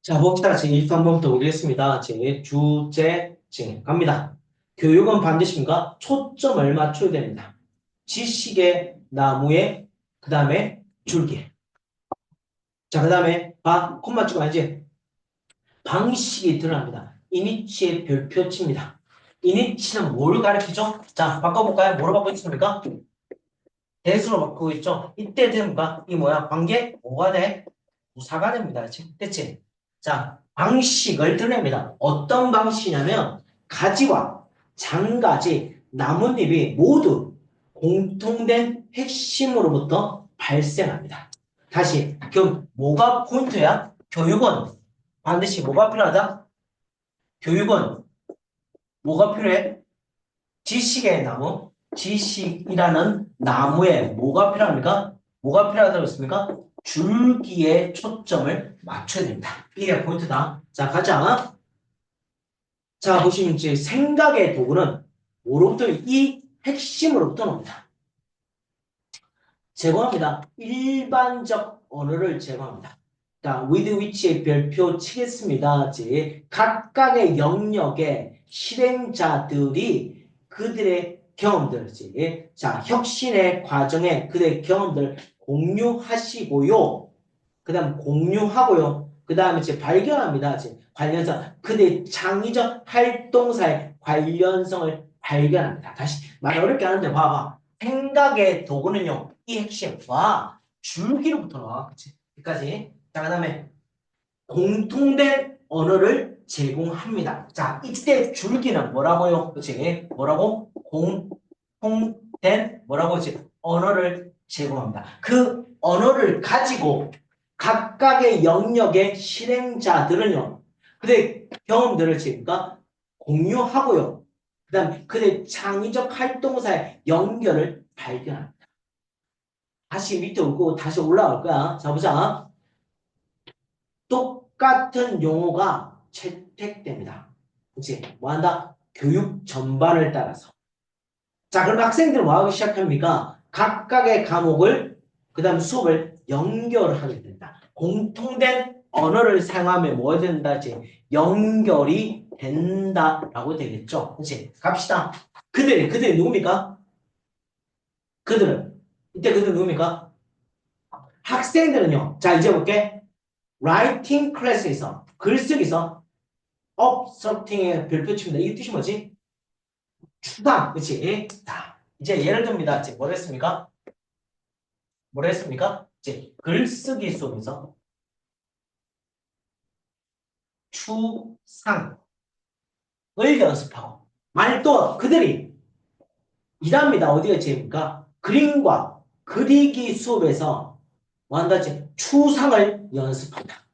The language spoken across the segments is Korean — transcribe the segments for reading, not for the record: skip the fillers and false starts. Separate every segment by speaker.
Speaker 1: 자, 봅시다. 제23번부터 보겠습니다. 주제증 갑니다. 교육은 반드시입니까? 초점을 맞춰야 됩니다. 지식의 나무에, 그 다음에 줄기에. 자, 그 다음에 콤마 찍고 알지? 방식이 드러납니다. 이니치의 별표치입니다. 이니치는 뭘 가리키죠? 자, 바꿔볼까요? 뭐로 바꾸고 있습니까? 대수로 바꾸고 있죠? 이때 됩니까? 이 뭐야? 관계 뭐가 돼? 부사가 됩니다. 그렇지? 됐지? 자, 방식을 드립니다. 어떤 방식이냐면 가지와 장가지, 나뭇잎이 모두 공통된 핵심으로부터 발생합니다. 다시, 그럼 뭐가 포인트야? 교육은 반드시 뭐가 필요하다? 교육은 뭐가 필요해? 지식의 나무, 지식이라는 나무에 뭐가 필요합니까? 뭐가 필요하다고 했습니까? 줄기에 초점을 맞춰야 됩니다. 이게 포인트다. 자, 가자. 자, 보시면 이제 생각의 도구는 뭐로부터 이 핵심으로부터 나옵니다. 제거합니다. 일반적 언어를 제거합니다. 자, with which의 별표 치겠습니다. 즉, 각각의 영역의 실행자들이 그들의 경험들, 즉, 자, 혁신의 과정에 그들의 경험들을 공유하시고요. 그 다음 공유하고요. 그 다음에 이제 발견합니다. 즉, 관련성, 그들의 창의적 활동사의 관련성을 발견합니다. 다시 말 어렵게 하는데 봐봐. 생각의 도구는요. 이 핵심과 줄기로부터 나와. 그치? 여기까지. 자, 그 다음에 공통된 언어를 제공합니다. 자, 이때 줄기는 뭐라고요? 그치? 뭐라고? 공통된 뭐라고 하지? 언어를 제공합니다. 그 언어를 가지고 각각의 영역의 실행자들은요. 그들의 경험들을 지금까 공유하고요. 그 다음 그들의 창의적 활동사의 연결을 발견합니다. 다시 밑에 오고 다시 올라갈 거야. 자, 보자. 똑같은 용어가 채택됩니다. 그치? 뭐 한다? 교육 전반을 따라서. 자, 그럼 학생들은 뭐 하기 시작합니까? 각각의 과목을, 그 다음 수업을 연결하게 된다. 공통된 언어를 사용하면 뭐 된다지? 연결이 된다라고 되겠죠. 그치? 갑시다. 그들이 누굽니까? 그들은. 이때 그들은 누굽니까? 학생들은요. 자, 이제 볼게. writing class에서, 글쓰기에서 obstructing의 별표치입니다. 이 뜻이 뭐지? 추방, 그치? 자, 이제 예를 듭니다. 이제 뭘 했습니까? 뭘 했습니까? 이제 글쓰기 수업에서 추상을 연습하고, 만약 또 그들이 이랍니다. 어디가 제입니까? 그림과 그리기 수업에서 뭐 한다지? 추상을 연습한다.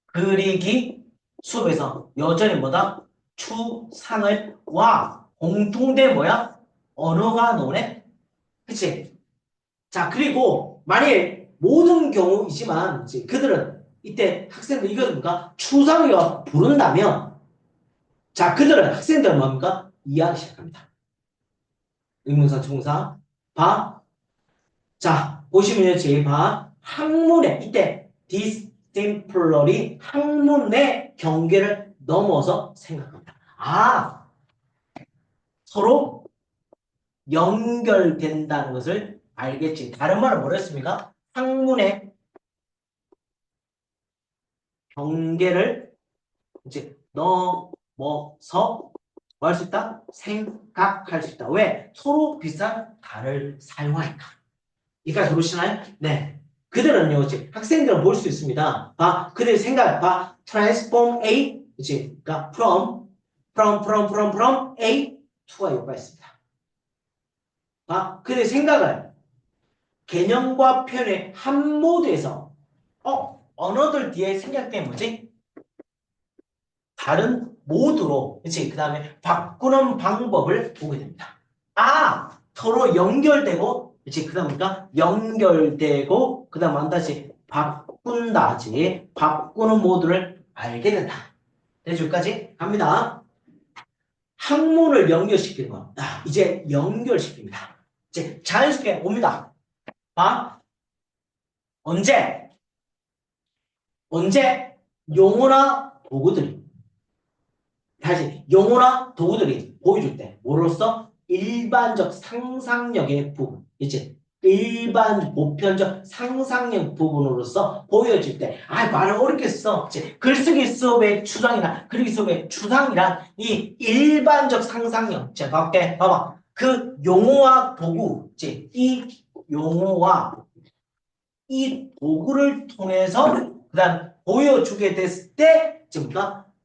Speaker 1: 그리기 수업에서 여전히 뭐다? 추상을 와 공통된 뭐야? 언어가 나오네? 그치? 자, 그리고 만일 모든 경우이지만 이제 그들은 이때 학생들 이거 뭡니까? 추상을 부른다면 자, 그들은 학생들은 뭡니까? 이해하기 시작합니다. 의문사, 조동사. 봐. 자, 보시면요. 제 봐. 학문의 이때 디스템플러리 학문의 경계를 넘어서 생각합니다. 아, 서로 연결된다는 것을 알겠지. 다른 말은 뭐랬습니까? 학문의 경계를 이제 넘어서 뭐 할 수 있다? 생각할 수 있다. 왜? 서로 비슷한 단어를 사용하니까. 이까지 들으시나요? 네. 그들은요, 이제 학생들은 볼 수 있습니다. 그들의 생각, transform A, 그치? 그러니까 from A to가 요가 있습니다. 그들의 생각을 개념과 표현의 한 모드에서, 언어들 뒤에 생략된 뭐지? 다른 모드로, 그치? 그 다음에 바꾸는 방법을 보게 됩니다. 서로 연결되고, 그치? 그 다음 그러니까 연결되고, 그 다음 한다지 바꾼다지 바꾸는 모드를 알게 된다. 여기까지 갑니다. 학문을 연결시키는 거. 이제 연결시킵니다. 이제 자연스럽게 옵니다. 봐. 언제? 언제? 용어나 도구들이. 다시 용어나 도구들이 보여줄 때 뭐로써? 일반적 상상력의 부분. 이제 일반 보편적 상상력 부분으로서 보여질 때, 말을 어렵게 써. 이제 글쓰기 수업의 추상이나 글쓰기 수업의 추상이란 이 일반적 상상력. 자, 볼게. 봐봐. 그 용어와 도구, 이제 이 용어와 이 도구를 통해서 그다음 보여주게 됐을 때, 지금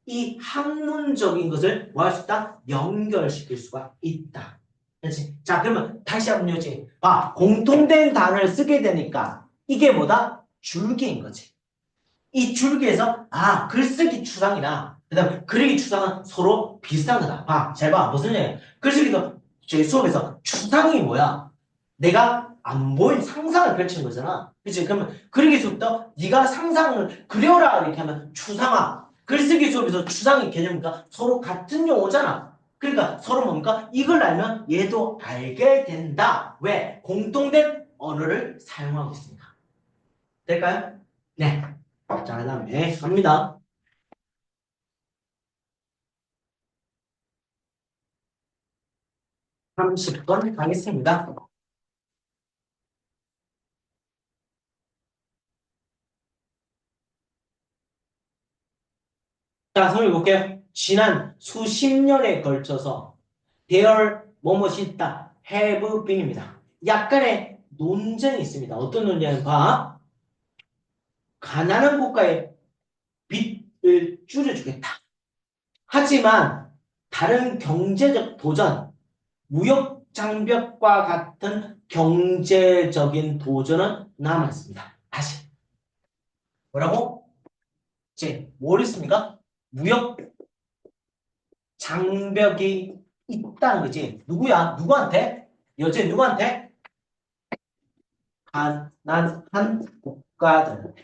Speaker 1: 이 학문적인 것을 뭐 할 수 있다? 연결시킬 수가 있다. 그렇지? 자, 그러면 다시 한번 요지. 공통된 단어를 쓰게 되니까 이게 뭐다? 줄기인 거지. 이 줄기에서 글쓰기 추상이나 그다음 그리기 추상은 서로 비슷한 거다. 잘 봐. 무슨 얘기야? 글쓰기도 저희 수업에서 추상이 뭐야? 내가 안 보인 상상을 펼치는 거잖아. 그치? 그러면 그리기 수업도 네가 상상을 그려라 이렇게 하면 추상화. 글쓰기 수업에서 추상의 개념이니까 서로 같은 용어잖아. 그러니까 서로 뭔가 이걸 알면 얘도 알게 된다. 왜? 공통된 언어를 사용하고 있으니까. 될까요? 네. 자, 그 다음에 갑니다. 30번 가겠습니다. 자, 선생님 볼게요. 지난 수십 년에 걸쳐서 대열 뭐뭇이 있다. have been입니다. 약간의 논쟁이 있습니다. 어떤 논쟁은 가난한 국가의 빚을 줄여주겠다. 하지만 다른 경제적 도전, 무역 장벽과 같은 경제적인 도전은 남아있습니다. 다시 뭐라고? 이제 뭘 있습니까? 무역 장벽이 있다는 거지. 누구야? 누구한테? 여제 누구한테? 가난한 국가들.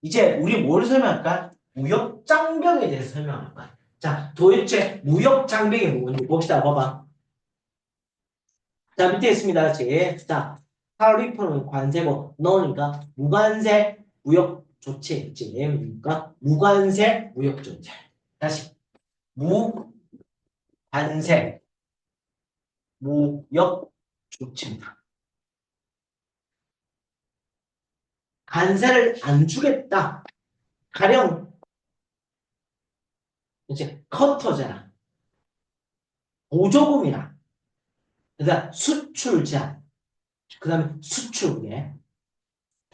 Speaker 1: 이제 우리 뭘 설명할까? 무역 장벽에 대해서 설명할 거야. 자, 도대체 무역 장벽이 뭔지 봅시다. 봐봐. 자, 밑에 있습니다. 자, 타리프는 관세고 넣으니까 무관세 무역 조치 있지. 뭡니까? 무관세 무역 조치. 다시 무관세 무역 조치입니다. 관세를 안 주겠다. 가령 이제 커터제나 보조금이나 그다음 수출 제한, 그다음에 수출계.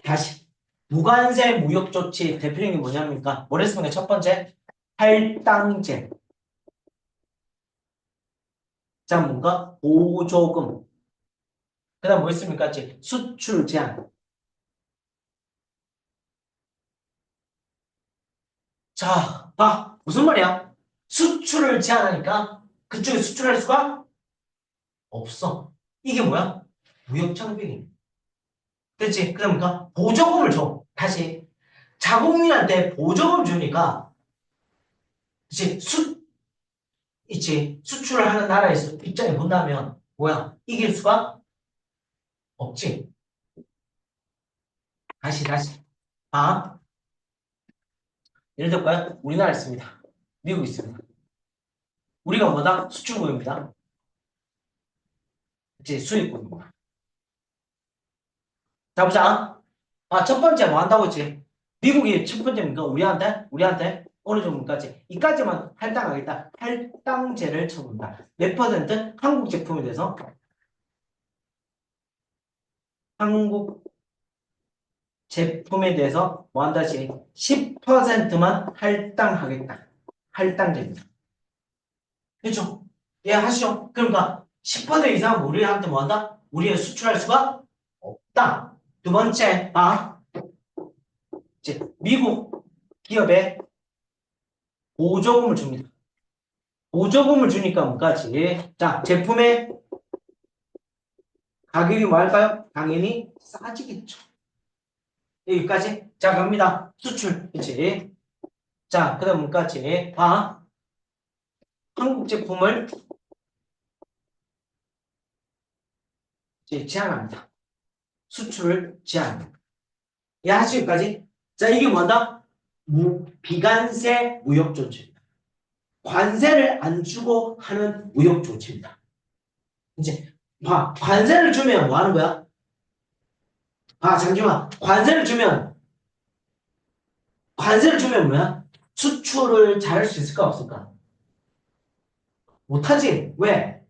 Speaker 1: 다시 무관세 무역 조치 대표적인 게 뭐냐니까 뭐랬습니까? 첫 번째 할당제. 자, 뭔가 보조금. 그다음 뭐 있습니까? 수출 제한. 자, 무슨 말이야? 수출을 제한하니까 그쪽에 수출할 수가 없어. 이게 뭐야? 무역 장벽이. 그렇지? 그러니까 보조금을 줘. 다시 자국민한테 보조금 주니까 이제 수출을 하는 나라에서 입장에 본다면 뭐야? 이길 수가 없지. 다시. 아, 예를 들어봐요. 우리나라 있습니다. 미국 있습니다. 우리가 뭐다? 수출국입니다. 이제 수입국입니다. 자, 보자. 첫 번째 뭐 한다고 했지? 미국이 첫 번째입니까? 우리한테 어느 정도까지? 이까지만 할당하겠다. 할당제를 쳐본다. 몇 퍼센트? 한국 제품에 대해서 한국 제품에 대해서 뭐 한다지? 10%만 할당하겠다. 할당제입니다. 그렇죠? 이해하시죠? 그러니까 10% 이상 우리한테 뭐 한다? 우리가 수출할 수가 없다. 두 번째, 이제 미국 기업에 보조금을 줍니다. 보조금을 주니까 뭐까지? 자, 제품의 가격이 뭐 할까요? 당연히 싸지겠죠. 여기까지. 자, 갑니다. 수출. 그치? 자, 그 다음 뭐까지? 한국 제품을 이제 제한합니다. 수출을 제한합니다. 야, 지금까지. 자, 이게 뭐다? 비관세 무역 조치입니다. 관세를 안 주고 하는 무역 조치입니다. 이제 봐, 관세를 주면 뭐 하는 거야? 아, 잠시만. 관세를 주면 뭐야? 수출을 잘할 수 있을까 없을까? 못하지. 왜?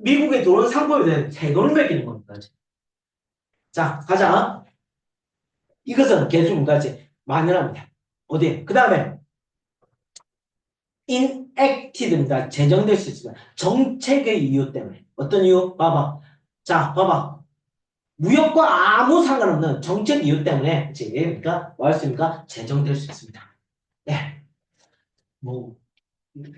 Speaker 1: 미국에 들어온 상품에 대해 세금을 매기는 겁니다. 자, 가자. 이것은 개수문까지 마늘합니다. 어디? 그 다음에 inacted입니다. 제정될 수 있습니다. 정책의 이유 때문에. 어떤 이유? 봐봐. 자, 봐봐. 무역과 아무 상관없는 정책 이유 때문에, 그치? 그러니까, 뭐 할 수 있습니까? 제정될 수 있습니다. 네. 뭐,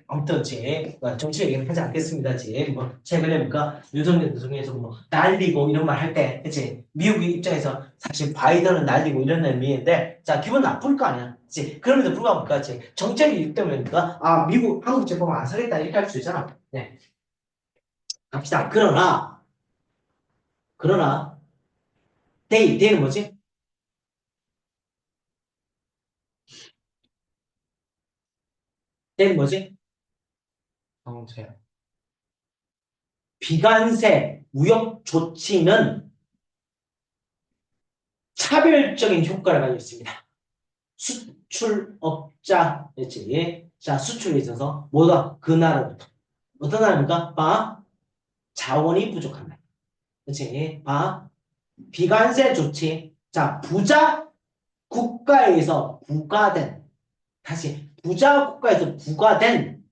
Speaker 1: 아무튼, 정치 얘기는 하지 않겠습니다. 뭐, 최근에 윤석열 대통령에서 뭐, 날리고 이런 말 할 때, 그치? 미국의 입장에서 사실 바이든은 날리고 이런 의미인데, 자, 기분 나쁠 거 아니야. 그치? 그럼에도 불구하고, 그치? 정책 이유 때문이니까, 아, 한국 제품 안 사겠다, 이렇게 할 수 있잖아. 네. 갑시다. 그러나, 데이는 뭐지? 데이는 뭐지?
Speaker 2: 정책.
Speaker 1: 비관세 무역 조치는 차별적인 효과를 가지고 있습니다. 수출업자, 그렇지? 자, 수출에 있어서 뭐다? 그 나라부터. 어떤 나라입니까? 자원이 부족한 나라. 그렇지? 비관세 조치. 자, 부자 국가에서 부과된, 다시, 부자 국가에서 부과된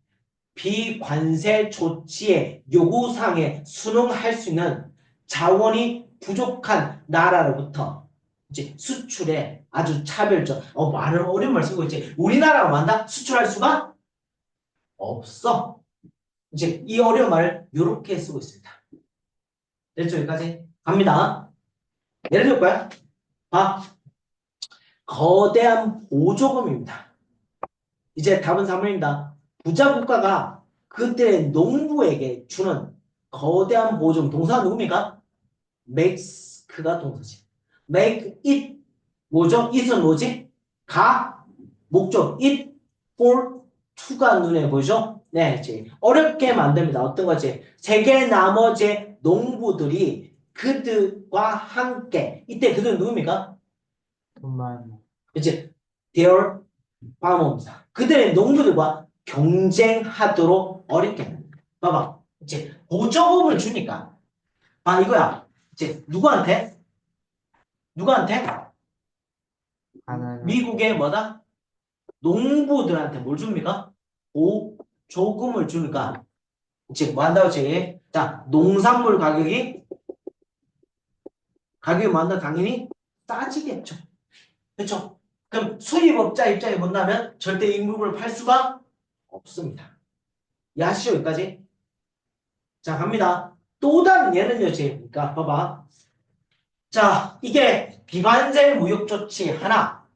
Speaker 1: 비관세 조치의 요구사항에 순응할 수 있는 자원이 부족한 나라로부터 이제 수출에 아주 차별적, 많은 어려운 말 쓰고 있지. 우리나라가 만다 수출할 수가 없어. 이제 이 어려운 말을 이렇게 쓰고 있습니다. 됐죠? 여기까지 갑니다. 예를 들까요? 거대한 보조금입니다. 이제 답은 3번입니다. 부자 국가가 그때 농부에게 주는 거대한 보조금, 동사가 누굽니까? makes가 동사지. make it 뭐죠? it은 뭐지? 목적 it for to가 눈에 보이죠? 네, 이제 어렵게 만듭니다. 어떤 거지? 세계 나머지 농부들이 그들과 함께 이때 그들은 누굽니까?
Speaker 2: 그만.
Speaker 1: 이제 their farmers 그들의 농부들과 경쟁하도록 어렵게 합니다. 봐봐, 이제 보조금을 주니까 이거야. 이제 누구한테?
Speaker 2: 하나는
Speaker 1: 미국의 뭐다? 농부들한테 뭘 줍니까? 보조금을 주니까 이제 뭐 한다고 지? 자, 농산물 가격이 뭐 한다? 당연히 싸지겠죠. 그렇죠? 그럼 수입업자 입장에 본다면 절대 이 물건을 팔 수가 없습니다. 야시오 여기까지. 자, 갑니다. 또 다른 예는요, 그러니까 봐봐. 자, 이게 비관세 무역 조치 하나.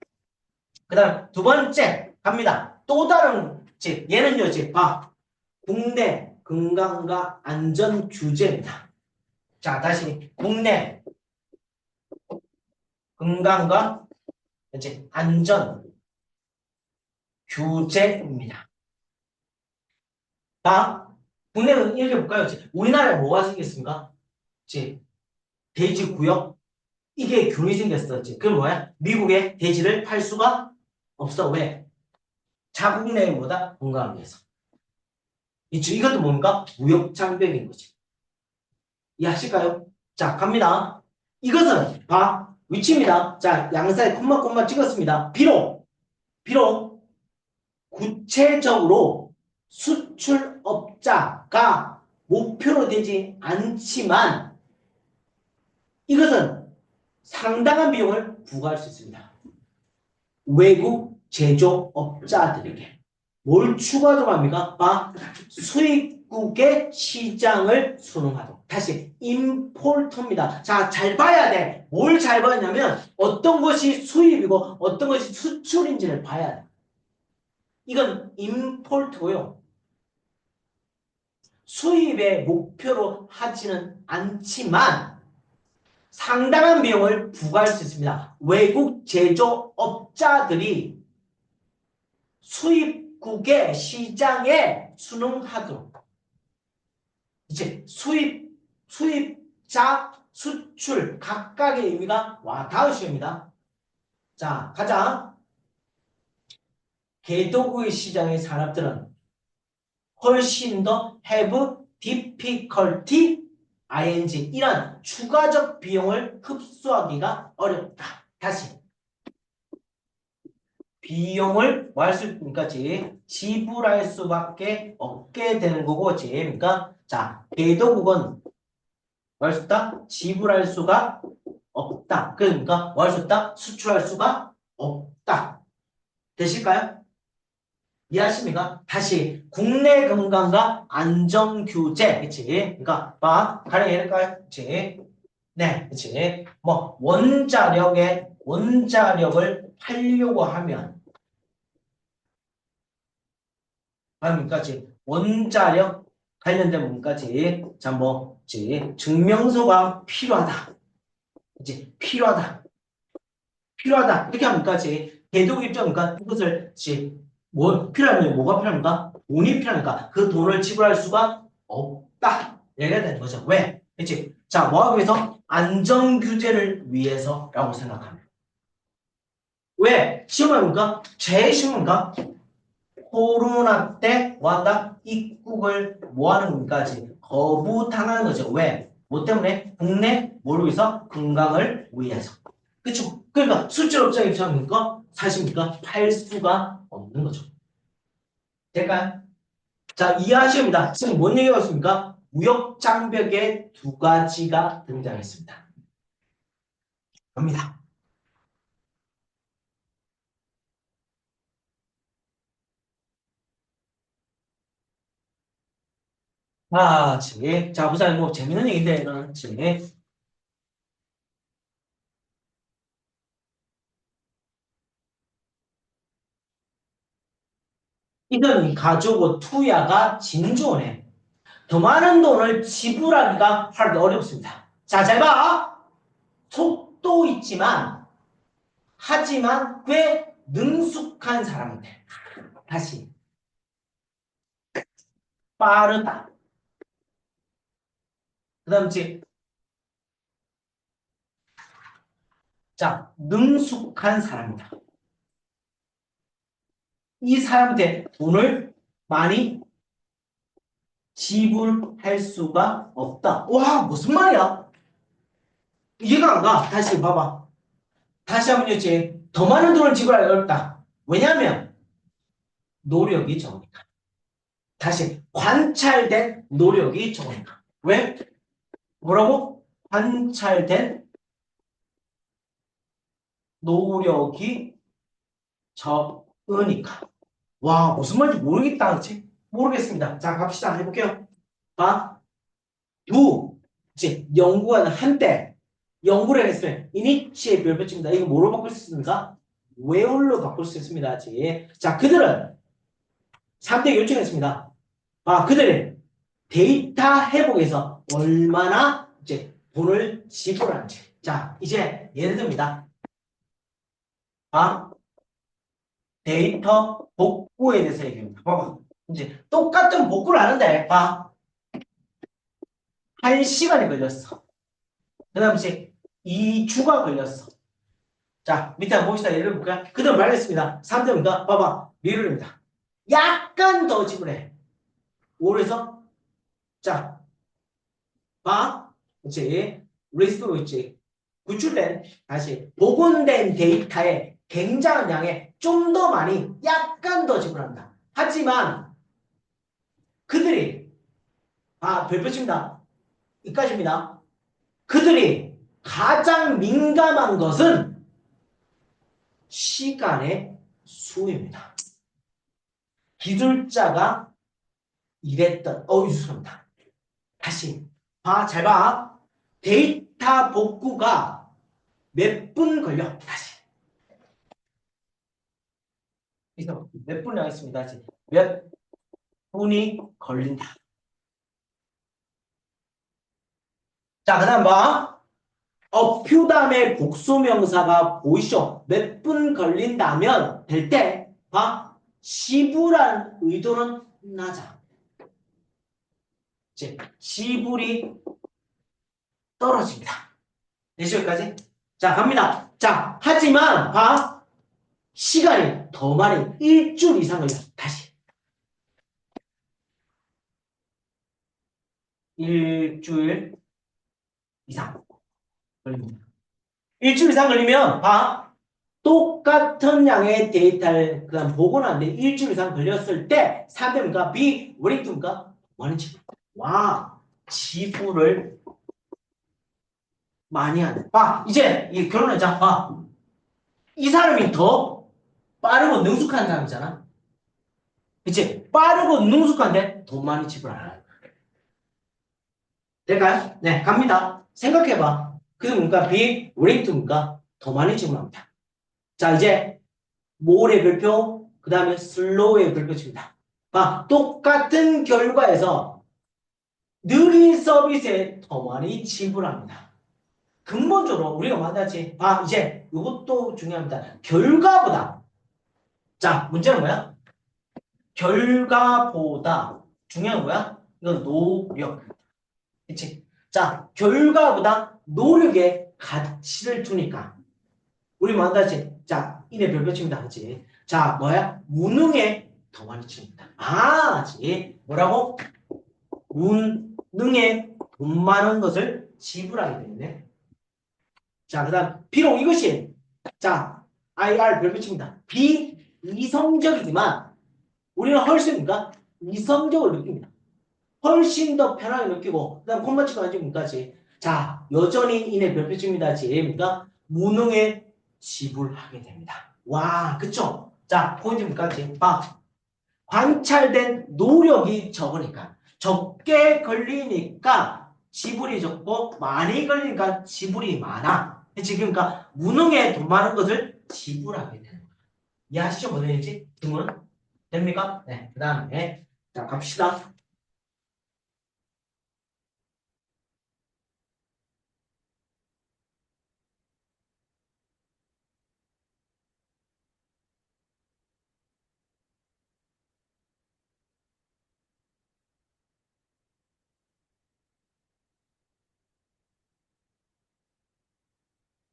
Speaker 1: 그 다음 두 번째 갑니다. 또 다른 얘는요, 국내 건강과 안전 규제입니다. 자, 다시 국내 건강과 안전 규제입니다. 국내는 이렇게 볼까요? 우리나라에 뭐가 생겼습니까? 돼지 구역? 이게 균이 생겼었지. 그럼 뭐야? 미국에 돼지를 팔 수가 없어. 왜? 자국 내에 뭐다? 건강하기 위해서. 이것도 뭡니까? 무역 장벽인 거지. 이해하실까요? 자, 갑니다. 이것은 위치입니다. 자, 양사에 콤마 찍었습니다. 비록 구체적으로 수출업자가 목표로 되지 않지만 이것은 상당한 비용을 부과할 수 있습니다. 외국 제조업자들에게 뭘 추가하도록 합니까? 수입국의 시장을 순응하도록. 다시 임포터입니다. 자, 잘 봐야 돼. 뭘 잘 봐야냐면 어떤 것이 수입이고 어떤 것이 수출인지를 봐야 돼. 이건 임포터고요. 수입의 목표로 하지는 않지만 상당한 비용을 부과할 수 있습니다. 외국 제조업자들이 수입국의 시장에 순응하도록 이제 수입자, 수출 각각의 의미가 닿으십니다. 자, 가자. 개도국의 시장의 산업들은 훨씬 더 have difficulty ing 이런 추가적 비용을 흡수하기가 어렵다. 다시 비용을 뭐 할 수 있니까지 지불할 수밖에 없게 되는 거고 그러니까 자 개도국은 뭐 할 수 있다? 지불할 수가 없다. 그러니까 뭐 할 수 없다? 수출할 수가 없다. 되실까요? 이해하십니까? 다시 국내 건강과 안전 규제, 그치? 그러니까 봐, 가령해낼까요? 그치? 네, 그치? 뭐 원자력을 팔려고 하면, 그러니까지 원자력 관련된 문까지, 자, 뭐, 그치? 증명서가 필요하다, 그치? 필요하다 이렇게 하면까지 대독 입장이니까 이것을 그치? 뭐 필요하면 뭐가 필요합니까? 돈이 필요하니까 그 돈을 지불할 수가 없다. 얘기가 되는 거죠. 왜? 그치? 자, 뭐하기 위해서? 안전규제를 위해서라고 생각하면. 왜? 시험합니까? 제일 쉬운가? 코로나 때 뭐한다? 입국을 뭐하는 겁니까? 지금 거부당하는 거죠. 왜? 뭐 때문에? 국내 뭘 위해서? 건강을 위해서. 그쵸? 그러니까 수출업자 입장입니까? 사십니까? 팔 수가 없는 거죠. 될까요? 자, 이해하십니다. 지금 뭔 얘기가 있습니까? 무역장벽의 두 가지가 등장했습니다. 갑니다. 아, 자, 우선 뭐 재밌는 얘기인데, 이거는 이런 가지고 투야가 진주원에 더 많은 돈을 지불하기가 어렵습니다. 자, 잘 봐. 속도 있지만, 하지만 꽤 능숙한 사람들. 다시. 빠르다. 그 다음 자, 능숙한 사람이다. 이 사람한테 돈을 많이 지불할 수가 없다. 와, 무슨 말이야? 이해가 안 가. 다시 봐봐. 다시 한번 읽지. 더 많은 돈을 지불하기 어렵다. 왜냐하면 노력이 적으니까. 다시 관찰된 노력이 적으니까. 왜? 뭐라고? 관찰된 노력이 적으니까. 와, 무슨 말인지 모르겠다. 그치? 모르겠습니다. 자, 갑시다. 해볼게요. 봐. 이제 연구하는 한때 연구를 했으면 이니치의 별표입니다. 이거 뭐로 바꿀 수 있습니까? where로 바꿀 수 있습니다. 자, 그들은 3대 요청했습니다. 그들은 데이터 회복에서 얼마나 이제 돈을 지불하는지. 자, 이제 예를 듭니다. 데이터 복구에 대해서 얘기합니다. 봐봐. 이제 똑같은 복구를 하는데, 1시간이 걸렸어. 그 다음 이제 2주가 걸렸어. 자, 밑에 한번 봅시다. 예를 볼까요? 그대로 말했습니다. 3점입니다. 봐봐. 미룰입니다. 약간 더 지불해. 5에서 자, 그렇지. 리스트로 있지. 구출된, 다시 복원된 데이터의 굉장한 양에 좀 더 많이, 약간 더 지불한다. 하지만 그들이, 별표입니다. 이까지입니다. 그들이 가장 민감한 것은 시간의 수입니다. 기술자가 일했던, 죄송합니다. 다시, 잘 봐. 데이터 복구가 몇 분 걸려? 다시. 그래서 몇 분이 하겠습니다. 다시. 몇 분이 걸린다. 자, 그 다음 봐. 어퓨 다음에 복수명사가 보이쇼. 몇 분 걸린다면 될 때, 봐. 시부란 의도는 나자. 이제 시불이 떨어집니다. 되시죠, 여기까지? 자, 갑니다. 자, 하지만, 봐. 시간이 더 많이 일주일 이상 걸려. 다시. 일주일 이상 걸립니다. 일주일 이상 걸리면, 봐. 똑같은 양의 데이터를 그다음 보고는 안 돼. 일주일 이상 걸렸을 때 상대문과 B, 원인투문과 많은 지불. 와, 지불을 많이 하네. 봐, 이제 이 결론하자. 봐, 이 사람이 더 빠르고 능숙한 사람이잖아. 그치? 빠르고 능숙한데 돈 많이 지불하는. 될까요? 네, 갑니다. 생각해봐. 그 문과 B, 원인투문과 더 많이 지불합니다. 자, 이제 모레 별표, 그 다음에 슬로우의 별표칩니다. 아, 똑같은 결과에서 느린 서비스에 더 많이 지불합니다. 근본적으로 우리가 만났지. 아, 이제 이것도 중요합니다. 결과보다. 자, 문제는 뭐야? 결과보다 중요한 거야? 이건 노력. 그치? 자, 결과보다 노력에 가치를 두니까. 우리 만났지. 자, 이내 별표칩니다. 그치? 자, 뭐야? 무능에 더 많이 칩니다. 아, 지 뭐라고? 무능에 돈 많은 것을 지불하게 되네. 자, 그 다음, 비록 이것이, 자, IR 별표칩니다. 비이성적이지만, 우리는 훨씬, 그러니까, 이성적으로 느낍니다. 훨씬 더 편하게 느끼고, 그 다음, 콤마 치고 앉으면까지. 자, 여전히 이내 별표칩니다. 그러니까, 무능에 지불하게 됩니다. 와, 그쵸? 자, 포인트까지 봐. 관찰된 노력이 적으니까 적게 걸리니까 지불이 적고 많이 걸리니까 지불이 많아. 지금 그러니까 무능에 돈 많은 것을 지불하게 되는 거야. 이해하시죠? 무슨 얘기인지? 질문 됩니까? 네. 그 다음에 자 갑시다.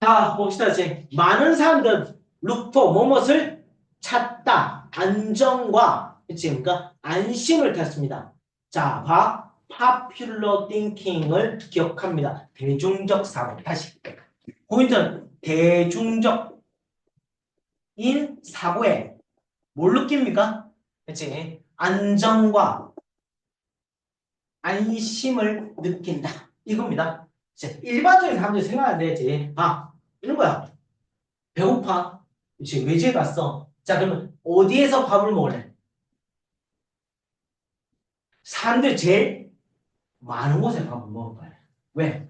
Speaker 1: 자 봅시다. 이제 많은 사람들 루퍼 뭐뭇을 찾다. 안정과 그치? 그러니까 안심을 찾습니다. 자, 봐. popular thinking을 기억합니다. 대중적 사고. 다시. 포인트는 대중적인 사고에 뭘 느낍니까? 그치? 안정과 안심을 느낀다. 이겁니다. 이제 일반적인 사람들이 생각하는 데지. 아, 이런 거야. 배고파. 그치? 외지에 갔어. 자, 그러면 어디에서 밥을 먹을래? 사람들 제일 많은 곳에 밥을 먹을 거야. 왜?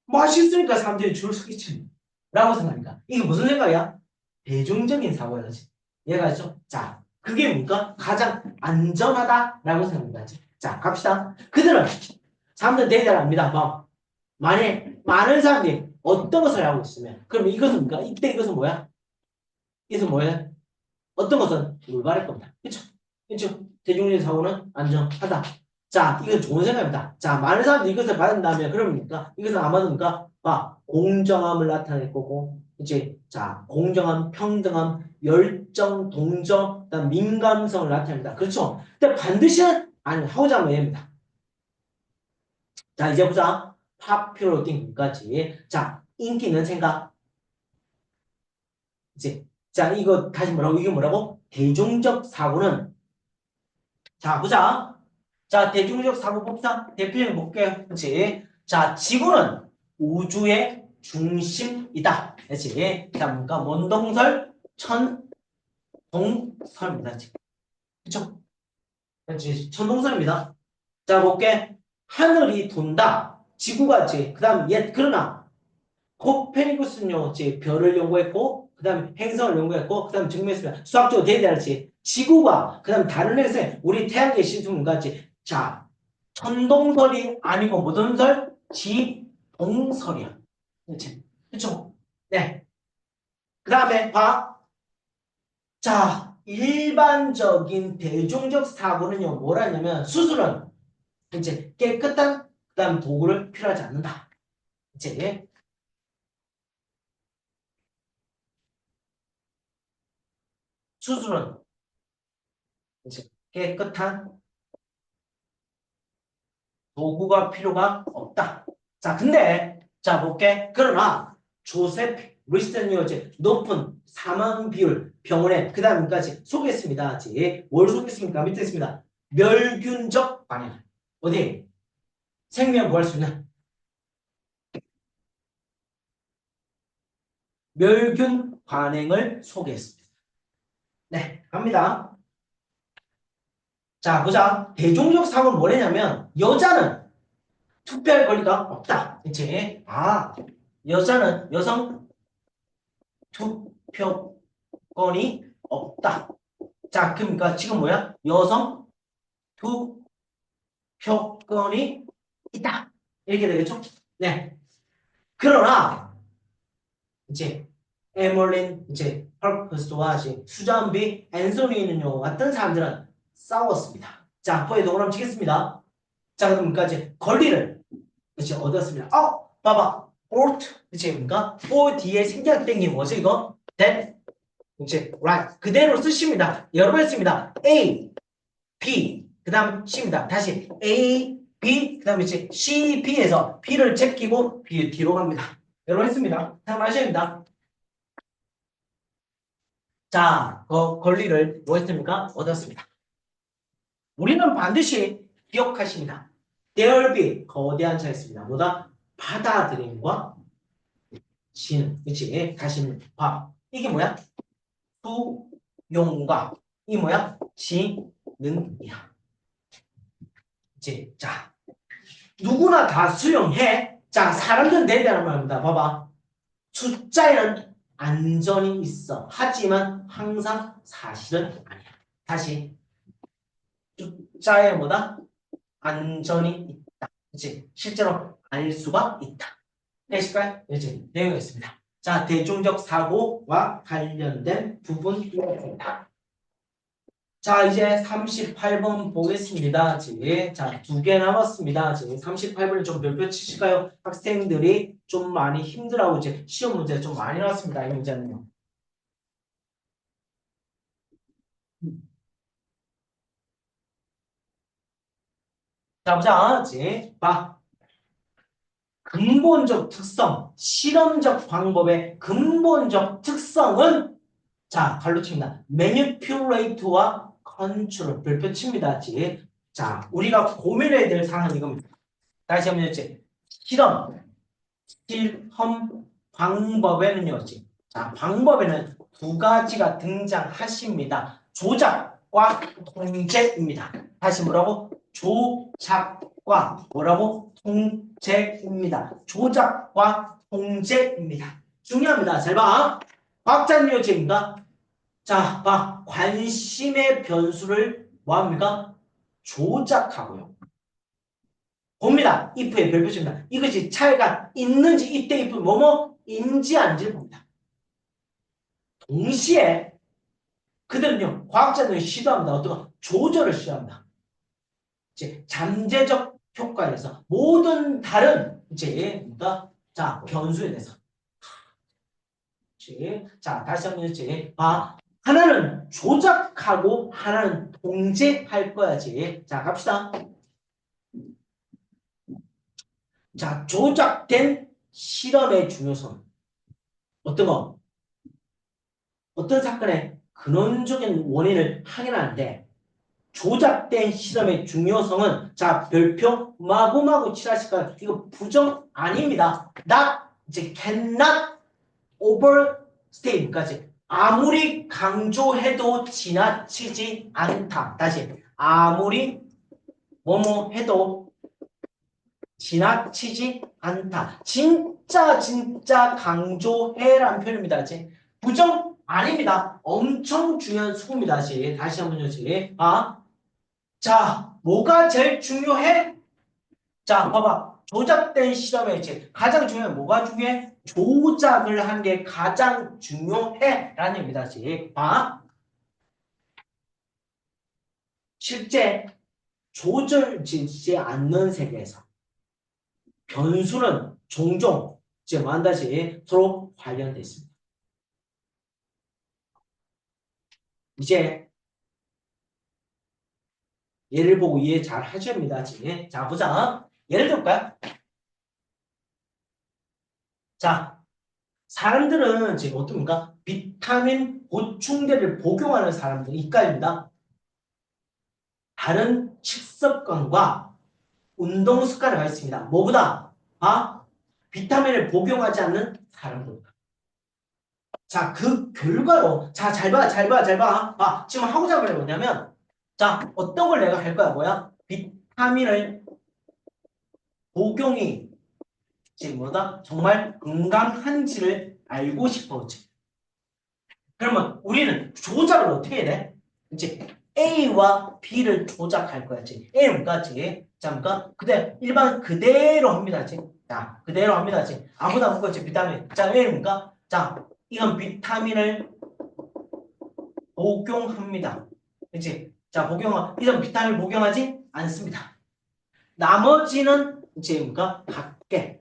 Speaker 1: 맛있으니까 사람들이 줄을 서겠지. 라고 생각하니까. 이게 무슨 생각이야? 대중적인 사고야. 그치? 이해가 있죠? 자, 그게 뭔가 가장 안전하다라고 생각합니다. 자, 갑시다. 그들은 사람들 대대를 합니다. 뭐, 만약에 많은 사람들이 어떤 것을 하고 있으면, 그럼 이것은 뭔가, 이때 이것은 뭐야? 이것은 뭐야? 어떤 것은 올바를 겁니다. 그쵸? 그쵸? 대중적인 사고는 안전하다. 자, 이건 좋은 생각입니다. 자, 많은 사람들이 이것을 받는다면, 그러니까, 이것은 아마도 뭔가, 공정함을 나타낼 거고, 이제, 자, 공정함, 평등함, 열정, 동정, 그다음 민감성을 나타냅니다. 그렇죠? 근데 반드시는, 아니, 하고자 하면 얘입니다. 자, 이제 보자. popular thinking까지. 자, 인기 있는 생각. 이제, 자, 이거 다시 뭐라고? 이게 뭐라고? 대중적 사고는, 자, 보자. 자, 대중적 사고 봅시다. 대표적인 볼게요. 그렇지? 자, 지구는 우주의 중심이다. 그렇지? 자, 뭔가 원동설, 천동설입니다. 그렇죠? 그렇지? 천동설입니다. 자, 볼게. 하늘이 돈다. 지구가 지. 그다음 그러나 코페니쿠스는요, 별을 연구했고, 그 다음에 행성을 연구했고, 그 다음에 증명했습니다. 수학적으로 대단하지. 지구가, 그 다음에 다른 행성에 우리 태양계 시스템과 같이. 자, 천동설이 아니고 무슨 설? 지동설이야. 그렇지. 그쵸? 네. 그 다음에 봐. 자, 일반적인 대중적 사고는요, 뭐라냐면 수술은 이제 깨끗한 그다음 도구를 필요하지 않는다. 이제 수술은 이제 깨끗한 도구가 필요가 없다. 자, 근데 자 볼게. 그러나 조셉 리스턴이어제 높은 사망 비율 병원에 그다음까지 소개했습니다. 아직 뭘 소개했습니까? 밑에 있습니다. 멸균적 반응. 어디? 생명 구할 수 있는 멸균 반응을 소개했습니다. 네, 갑니다. 자, 보자. 대종적 사고는 뭐냐면 여자는 투표할 권리가 없다. 그치? 아, 여자는 여성 투표권이 없다. 자, 그러니까 지금 뭐야? 여성 투표권이 있다. 이렇게 되겠죠? 네. 그러나 이제 에멀린, 이제 펄크스와 수잔비, 앤소니는요 어떤 사람들은 싸웠습니다. 자, 포에 동그라미 치겠습니다. 자, 그러니까 이제 권리를 이제 얻었습니다. 봐봐. ought, 그치? 그러니까 for 뒤에 생략된 게 뭐죠, 이거? that, 이제 right. 그대로 쓰십니다. 여러 번 했습니다. A, B, 그 다음 C입니다. 다시 A, B, 그 다음에 이제 C, B에서 B를 제끼고 B 뒤로 갑니다. 여러 번 했습니다. 다 마셔야 됩니다. 자, 그 권리를 뭐 했습니까? 얻었습니다. 우리는 반드시 기억하십니다. There be 거대한 차였습니다. 뭐다? 받아들임과 지능. 그치? 다시 봐. 이게 뭐야? 수용과 이 뭐야? 지능이야. 그치? 자, 누구나 다 수용해. 자, 사람들은 대대란 말입니다. 봐봐. 숫자에는 안전이 있어. 하지만 항상 사실은 아니야. 다시 숫자에 뭐다? 안전이 있다. 그치? 실제로 알 수가 있다. 되실까요? 이제 내용이 있습니다. 자, 대중적 사고와 관련된 부분이었습니다. 자, 이제 38번 보겠습니다. 자, 2개 남았습니다. 38번을 좀 별표 치실까요? 학생들이 좀 많이 힘들어하고 이제 시험 문제 좀 많이 나왔습니다. 이 문제는요. 자, 보자. 봐. 근본적 특성, 실험적 방법의 근본적 특성은 자, 갈로 칩니다. manipulate와 control 별표 칩니다. 자, 우리가 고민해야 될 사항은 이겁니다. 다시 한번 여쭤 실험 방법에는요. 자, 방법에는 두 가지가 등장하십니다. 조작과 통제입니다. 다시 뭐라고? 조작과 뭐라고? 통제입니다. 조작과 통제입니다. 중요합니다. 잘 봐. 과학자님 요체입니다. 자, 봐. 관심의 변수를 뭐합니까? 조작하고요. 봅니다. if의 별표입니다. 이것이 차이가 있는지 이때 if 뭐뭐인지 아닌지를 봅니다. 동시에 그들은요. 과학자들이 시도합니다. 어떤 거? 조절을 시도합니다. 이제 잠재적 효과에서 모든 다른 이제 뭔가 자 변수에 대해서 자 다시 한번 이제 봐. 하나는 조작하고 하나는 통제할 거야지. 자 갑시다. 자 조작된 실험의 중요성 어떤 거? 어떤 사건의 근원적인 원인을 확인하는데 조작된 실험의 중요성은 자 별표 마구마구 칠하실까요? 이거 부정 아닙니다. not 이제 cannot overstate까지 아무리 강조해도 지나치지 않다. 다시 아무리 뭐뭐 해도 지나치지 않다. 진짜 강조해라는 표현입니다. 이제 부정 아닙니다. 엄청 중요한 수고입니다. 다시 한번 자, 뭐가 제일 중요해? 자, 봐봐. 조작된 실험에 이제 가장 중요한 뭐가 중요해? 조작을 한 게 가장 중요해라는 얘기다. 봐. 실제 조절되지 않는 세계에서 변수는 종종 이제 뭐한다지 서로 관련돼 있습니다. 이제 예를 보고 이해 잘 하십니다. 자, 보자. 예를 들어볼까요? 자, 사람들은 지금 어떻습니까? 비타민 보충제를 복용하는 사람들이 이까입니다. 다른 식습관과 운동 습관을 가지고 있습니다. 뭐보다? 비타민을 복용하지 않는 사람들보다. 자, 그 결과로, 자, 잘 봐, 잘 봐, 잘 봐. 지금 하고자 하는 게 뭐냐면, 자, 어떤 걸 내가 할 거야, 뭐야? 비타민을 복용이 지금 뭐다? 정말 건강한지를 알고 싶어지. 그러면 우리는 조작을 어떻게 해야 돼? 이제 A와 B를 조작할 거야. A는 뭐지? 자, 뭔가 일반 그대로 합니다. 자, 그대로 합니다. 아무나 못 거지 비타민. 자, A는 뭔가? 자, 이건 비타민을 복용합니다. 그치? 자, 이건 비타민을 복용하지 않습니다. 나머지는 이제 뭔가 각계.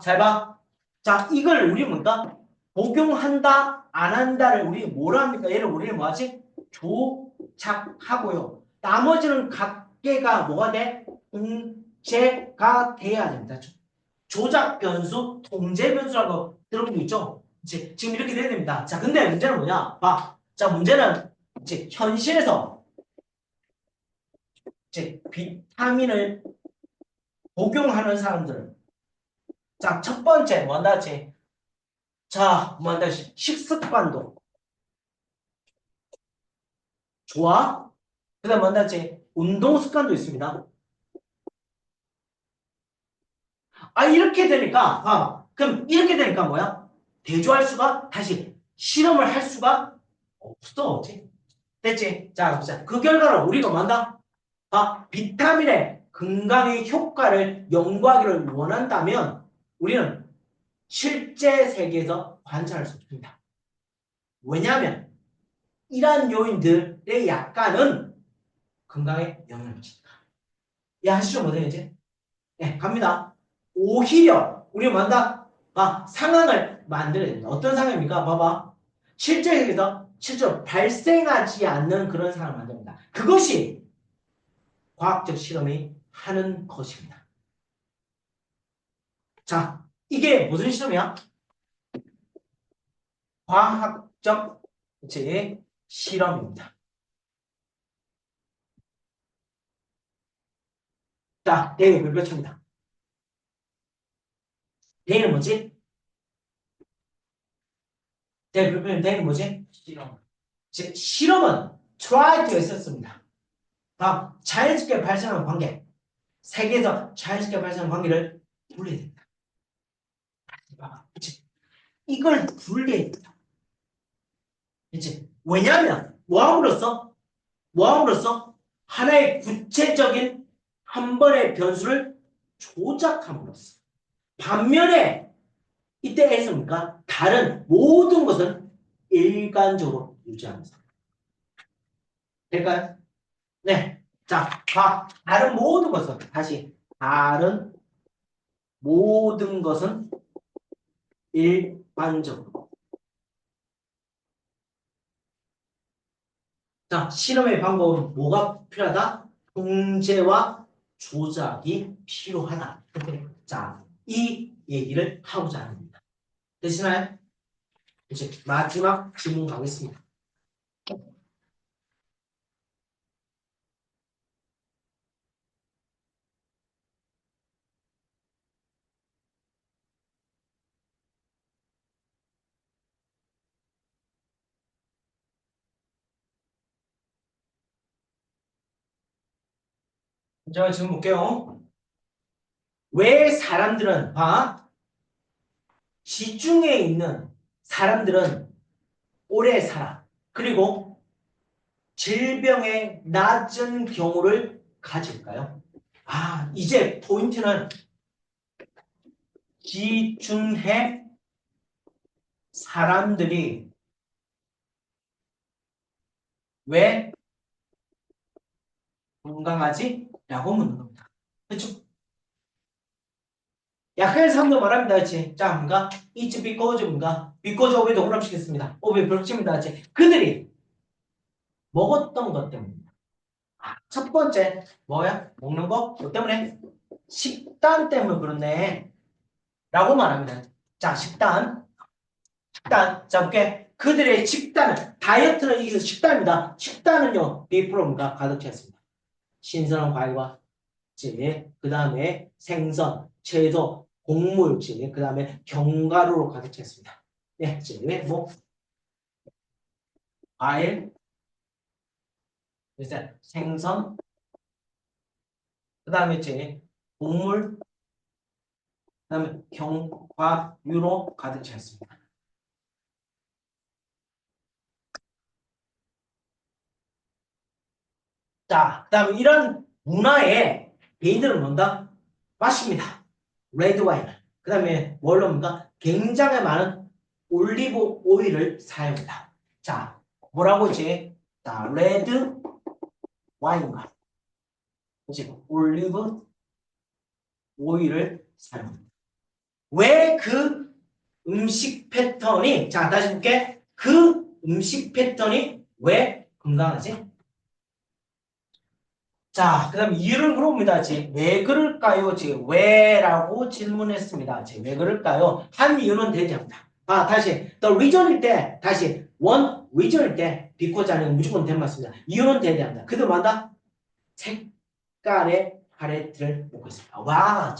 Speaker 1: 잘 봐. 자, 이걸 우리 뭔가 복용한다, 안 한다를 우리 뭐라 합니까? 얘를 우리는 뭐하지? 조작하고요. 나머지는 각계가 뭐가 돼? 통제가 돼야 됩니다. 조작 변수, 통제 변수라고 들어본 거 있죠? 이제 지금 이렇게 돼야 됩니다. 자, 근데 문제는 뭐냐? 자, 문제는 이제 현실에서 이제 비타민을 복용하는 사람들은 자, 첫 번째 뭐한다지? 자, 뭐한다지? 식습관도 좋아. 그다음 뭐한다지? 운동 습관도 있습니다. 이렇게 되니까 그럼 이렇게 되니까 뭐야? 대조할 수가 다시 실험을 할 수가 없어. 됐지? 자, 보자. 그 결과로 우리가 뭐한다? 비타민의 건강의 효과를 연구하기를 원한다면 우리는 실제 세계에서 관찰할 수 없습니다. 왜냐하면 이러한 요인들의 약간은 건강에 영향을 미친다. 하시죠 못해요 이제? 네, 갑니다. 오히려 우리가 뭐한다? 상황을 만들어야 됩니다. 어떤 상황입니까? 봐봐. 실제 세계에서 실제로 발생하지 않는 그런 상황을 만듭니다. 그것이 과학적 실험이 하는 것입니다. 자, 이게 무슨 실험이야? 과학적 이제 실험입니다. 자, 대의 별표입니다. 대의는 뭐지? 대의 별표는 대의는 뭐지? 실험. 즉, 실험은 try to 있었습니다. 자연스럽게 발생하는 관계. 세계에서 자연스럽게 발생하는 관계를 분리해야 됩니다. 그치? 이걸 분리해야 됩니다. 그치? 왜냐하면 뭐함으로써 하나의 구체적인 한 번의 변수를 조작함으로써 반면에 이때 했습니까? 다른 모든 것은 일관적으로 유지하면서 될까요? 네. 자, 다른 모든 것은 다시 다른 모든 것은 일반적으로. 자, 실험의 방법은 뭐가 필요하다? 통제와 조작이 필요하다. 자, 이 얘기를 하고자 합니다. 되시나요? 이제 마지막 질문 가겠습니다. 자, 지금 볼게요. 왜 사람들은 시중에 있는 사람들은 오래 살아. 그리고 질병의 낮은 경우를 가질까요? 이제 포인트는 지중해 사람들이 왜 건강하지? 라고 묻는 겁니다. 그렇죠? 약할 사람도 말합니다. 그렇지? 자, 뭔가 it's because 뭔가 because of에 동그라미시겠습니다. of에 별침입니다. 그렇지? 그들이 먹었던 것 때문입니다. 첫 번째 뭐야? 먹는 거? 뭐 때문에? 식단 때문에 그렇네. 라고 말합니다. 자, 식단. 자, 볼게. 그들의 식단은 다이어트는 이게 식단입니다. 식단은요. 비프로가 가득 찼습니다. 신선한 과일과 그 다음에 생선, 채소, 곡물질, 그 다음에 견과류로 가득 찼습니다. 네, 뭐 과일, 이제 생선, 그 다음에 곡물, 그 다음에 견과류로 가득 찼습니다. 자, 그 다음에 이런 문화에 개인들은 뭔가 마십니다. 레드 와인을. 그 다음에 뭘로 뭔가 굉장히 많은 올리브 오일을 사용합니다. 자, 뭐라고 했지? 자, 레드 와인과 그치? 올리브 오일을 사용합니다. 왜 그 음식 패턴이 자, 다시 볼게. 그 음식 패턴이 왜 건강하지? 자, 그 다음 이유를 물어봅니다. 왜 그럴까요? 왜라고 질문했습니다. 왜 그럴까요? 한 이유는 대지합니다. 다시 the reason일 때 다시 one reason일 때 because 아니면 무조건 된 맞습니다. 이유는 대지합니다. 그들 마다 색깔의 팔레트를 먹고 있습니다. 와,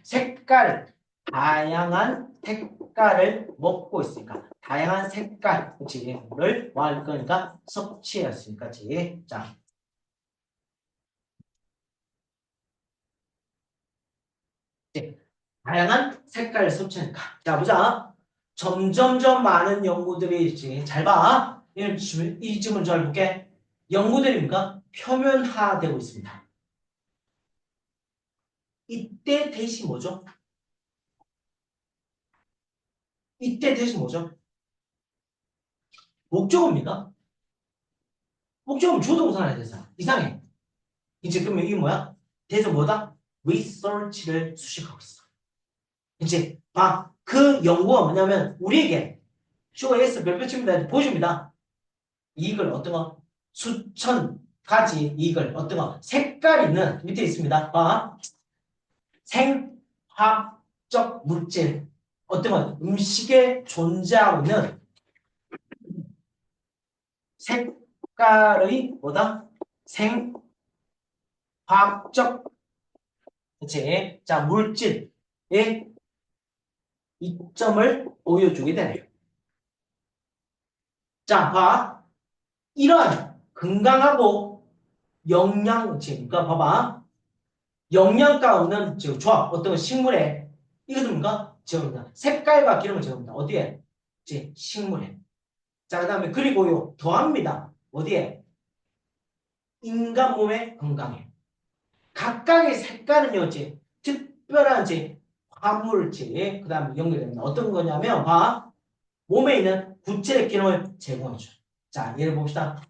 Speaker 1: 색깔 다양한 색깔을 먹고 있으니까 다양한 색깔을 뭐할 거니까 섭취했으니까 자. 다양한 색깔을 섭취하니까. 자, 보자. 점점점 많은 연구들이 있지. 잘 봐. 이 질문 잘 볼게. 연구들입니까? 표면화되고 있습니다. 이때 대신 뭐죠? 이때 대신 뭐죠? 목적어입니까? 목적어는 조동사나 대사. 이상해. 이제 그러면 이게 뭐야? 대사 뭐다? research를 수식하고 있어. 이제 봐. 그 연구가 뭐냐면 우리에게 쇼 S 별표 칩니다. 보여줍니다. 이걸 어떤 거? 수천 가지 이걸 어떤 거? 색깔 있는 밑에 있습니다. 생화학적 물질 어떤 거? 음식에 존재하고 있는 색깔의 뭐다? 생화학적 그치? 자 물질의 이점을 보여주게 되네요. 자, 봐. 이런 건강하고 영양제, 그러니까 봐봐. 영양가 없는 조합, 어떤 식물에 이것은 뭔가 적용합니다. 색깔과 기름을 적용합니다. 어디에? 식물에. 자, 그 다음에 그리고요 더합니다. 어디에? 인간 몸의 건강에. 각각의 색깔은요, 특별한 화물질, 그 다음에 연결됩니다. 어떤 거냐면, 몸에 있는 구체적 기능을 제공해줘요. 자, 예를 봅시다.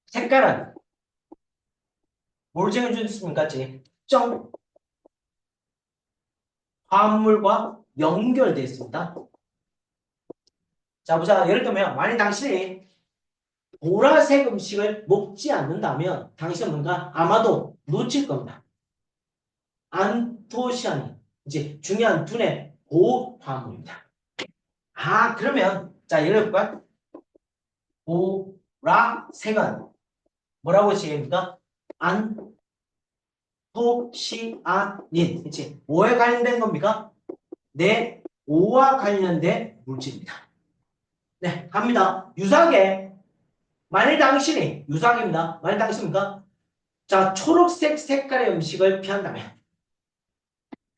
Speaker 1: 색깔은 뭘 제공해주겠습니까? 특정 화물과 연결되어 있습니다. 자, 보자. 예를 들면, 만약 당신이 보라색 음식을 먹지 않는다면, 당신은 뭔가 아마도 놓칠 겁니다. 안토시아닌, 중요한 두뇌 보호 화물입니다. 그러면, 자, 예를 들어볼까요? 보라색은 뭐라고 지입니까? 안토시아닌, 뭐에 관련된 겁니까? 뇌오와 관련된 물질입니다. 네, 갑니다. 유사하게 만일 당신이 유사하게입니다. 만일 당신입니까? 자, 초록색 색깔의 음식을 피한다면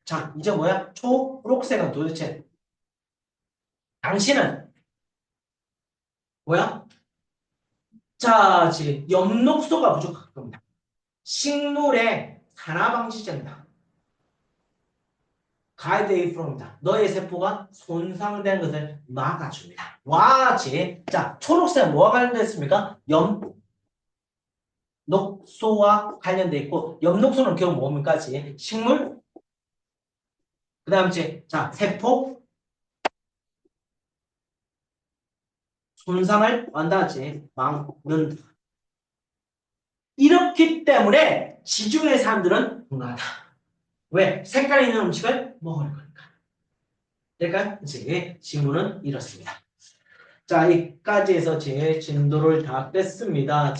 Speaker 1: 자, 이제 뭐야? 초록색은 도대체 당신은 뭐야? 자, 지금 엽록소가 부족할 겁니다. 식물의 산화방지제입니다. 가이드 에이프로입니다. 너의 세포가 손상된 것을 막아줍니다. 와, 자, 초록색 뭐와 관련됐습니까? 엽록소와 관련돼 있고, 엽록소는 결국 뭡니까? 식물, 그 다음 자, 세포, 손상을 완다지 막는. 이렇기 때문에 지중해 사람들은 건강하다. 왜? 색깔 있는 음식을 먹을 거니까. 그러니까 이제 질문은 이렇습니다. 자, 여기까지 해서 제 진도를 다 뺐습니다.